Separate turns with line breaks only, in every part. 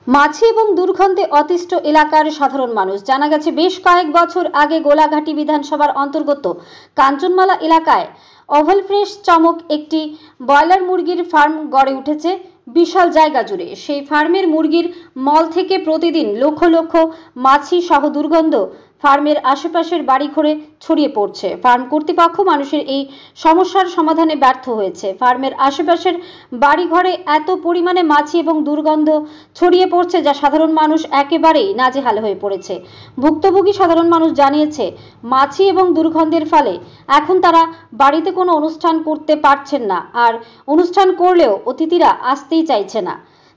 মাছি এবং দুর্গন্ধে অতিষ্ঠ এলাকার সাধারণ মানুষ। জানা গেছে বেশ কয়েক বছর আগে গোলাঘাটি বিধানসভার অন্তর্গত কাঞ্চনমালা এলাকায় ওভাল ফ্রেশ চমক একটি ব্রয়লার মুরগির ফার্ম গড়ে উঠেছে বিশাল জায়গা জুড়ে। সেই ফার্মের মুরগির মল থেকে প্রতিদিন লক্ষ লক্ষ মাছি সহ দুর্গন্ধ ফার্মের আশেপাশের বাড়িঘরে ছড়িয়ে পড়ছে। ফার্ম কর্তৃপক্ষ মানুষের এই সমস্যার সমাধানে ব্যর্থ হয়েছে। ফার্মের আশেপাশের বাড়িঘরে এত পরিমাণে মাছি এবং দুর্গন্ধ ছড়িয়ে পড়ছে যা সাধারণ মানুষ একেবারেই নাজেহাল হয়ে পড়েছে। ভুক্তভোগী সাধারণ মানুষ জানিয়েছে মাছি এবং দুর্গন্ধের ফলে এখন তারা বাড়িতে কোনো অনুষ্ঠান করতে পারছেন না, আর অনুষ্ঠান করলেও অতিথিরা আসতেই চাইছে না।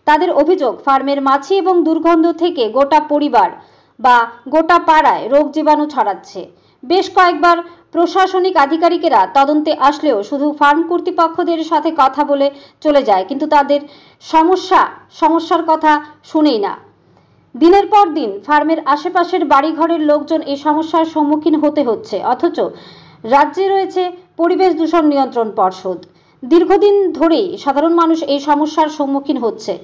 তাদের অভিযোগ ফার্মের মাছি এবং দুর্গন্ধ থেকে গোটা পরিবার বা গোটা পাড়ায় রোগ জীবাণু ছড়াচ্ছে। বেশ কয়েকবার প্রশাসনিক আধিকারিকেরা তদন্তে আসলেও শুধু ফার্ম কর্তৃপক্ষদের সাথে কথা বলে চলে যায়, কিন্তু তাদের সমস্যার কথা শুনেই না। দিনের পর দিন ফার্মের আশেপাশের বাড়িঘরের লোকজন এই সমস্যার সম্মুখীন হতে হচ্ছে, অথচ রাজ্যে রয়েছে পরিবেশ দূষণ নিয়ন্ত্রণ পর্ষদ। দীর্ঘদিন ধরেই সাধারণ মানুষ এই সমস্যার সম্মুখীন হচ্ছে।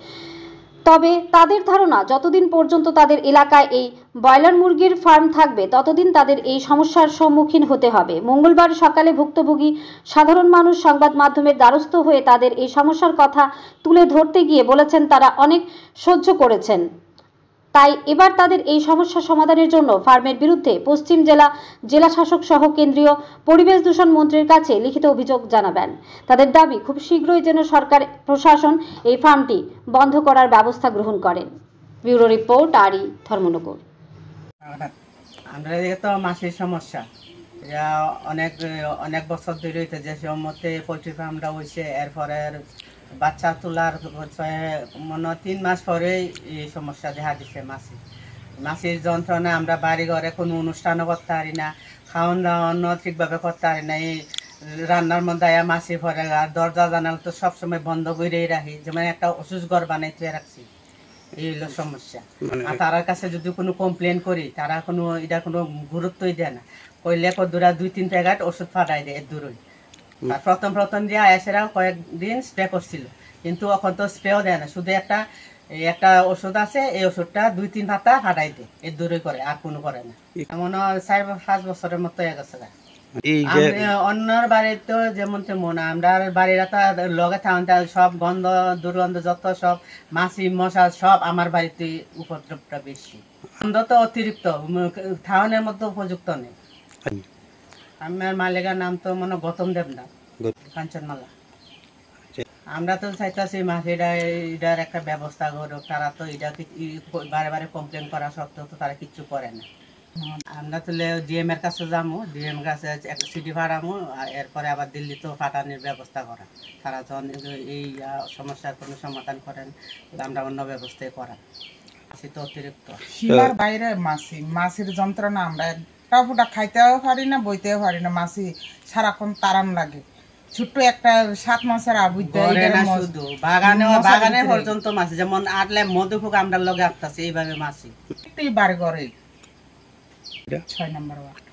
তবে তাদের ধারণা যতদিন পর্যন্ত তাদের এলাকায় এই ব্রয়লার মুরগির ফার্ম থাকবে ততদিন তাদের এই সমস্যার সম্মুখীন হতে হবে। মঙ্গলবার সকালে ভুক্তভোগী সাধারণ মানুষ সংবাদ মাধ্যমের দ্বারস্থ হয়ে তাদের এই সমস্যার কথা তুলে ধরতে গিয়ে বলেছেন তারা অনেক সহ্য করেছেন, তাই এবার তাদের এই সমস্যা সমাধানের জন্য ফার্মের বিরুদ্ধে পশ্চিম জেলা শাসক সহ কেন্দ্রীয় পরিবেশ দূষণ মন্ত্রীর কাছে লিখিত অভিযোগ জানাবেন। তাদের দাবি খুব শীঘ্রই যেন সরকার প্রশাসন এই ফার্মটি বন্ধ করার ব্যবস্থা গ্রহণ করেন। ব্যুরো রিপোর্ট আরি ধর্মনগর।
আমরা তো মাছের সমস্যা অনেক বছর ধরে হইতে যে মতে পোলট্রি ফার্মটা হয়েছে, এরপরে বাচ্চা তোলার 3 মাস পরেই এই সমস্যা দেখা দিচ্ছে। মাছির যন্ত্রণা, আমরা বাড়ি ঘরে কোনো অনুষ্ঠানও করতে পারি না, খাওয়ান দাওয়ানো ঠিকভাবে করতে পারি না। এই রান্নার মধ্যে মাছি পরে, আর দরজা জানালা তো সবসময় বন্ধ করেই রাখি, যেমন একটা অসুস্থ ঘর বানাইতে রাখছি। এই হলো সমস্যা। আর তার কাছে যদি কোনো কমপ্লেন করি তারা এটা কোনো গুরুত্বই দেয় না। কইলে কদুরা 2-3 প্যাকেট ওষুধ ফাটাই দেয় দূরই। আর প্রথম দিয়ে আয়াসেরা কয়েকদিন স্প্রে করছিল, কিন্তু এখন তো স্প্রেও দেয় না, শুধু একটা ওষুধ আছে, এই ওষুধটা 2-3 পাতা ফাটাই দেয়, এর দূরই করে, আর কোনো করে না। এমন 4-5 বছরের মতো হয়ে গেছে। অন্যর বাড়িতে যেমন তেমন আমরা বাড়িরা তো লগে থাকুন, সব গন্ধ দুর্গন্ধ যত সব মাছি মশা সব আমার বাড়িতে উপদ্রবটা বেশি। গন্ধ তো অতিরিক্ত, থাউনের মধ্যে উপযুক্ত নেই। আমার মালিকের নাম তো মনে গৌতম দেবনাথ, কাঞ্চনমালা। আমরা তো চাইতেছি এটার একটা ব্যবস্থা করুক। তারা তো এটা বারে কমপ্লেন করা সত্ত্বেও তো তারা কিচ্ছু করে না। আমরা তাহলে ডিএম এর কাছে যাবো, ডিএম এর কাছে একটা সিটি ফাটামো, এরপরে আবার দিল্লিতে ফাটানোর ব্যবস্থা করা। তারা যখন এই সমস্যার কোনো সমাধান করেন, আমরা অন্য ব্যবস্থায় করা। মাছি তো অতিরিক্ত,
সীমার বাইরে মাছির যন্ত্রণা, আমরা একটা ফুটা খাইতেও পারি না, বইতেও পারি না। মাছি সারাক্ষণ তাড়ান লাগে। ছোট্ট একটা 7 মাসের
শুধু বাগানে পর্যন্ত মাছি, যেমন আটলে মধুফুক আমরা লগে আসতেছে এইভাবে মাছি।
বাড়ি ঘরে 6 নম্বর ওয়ার্ড।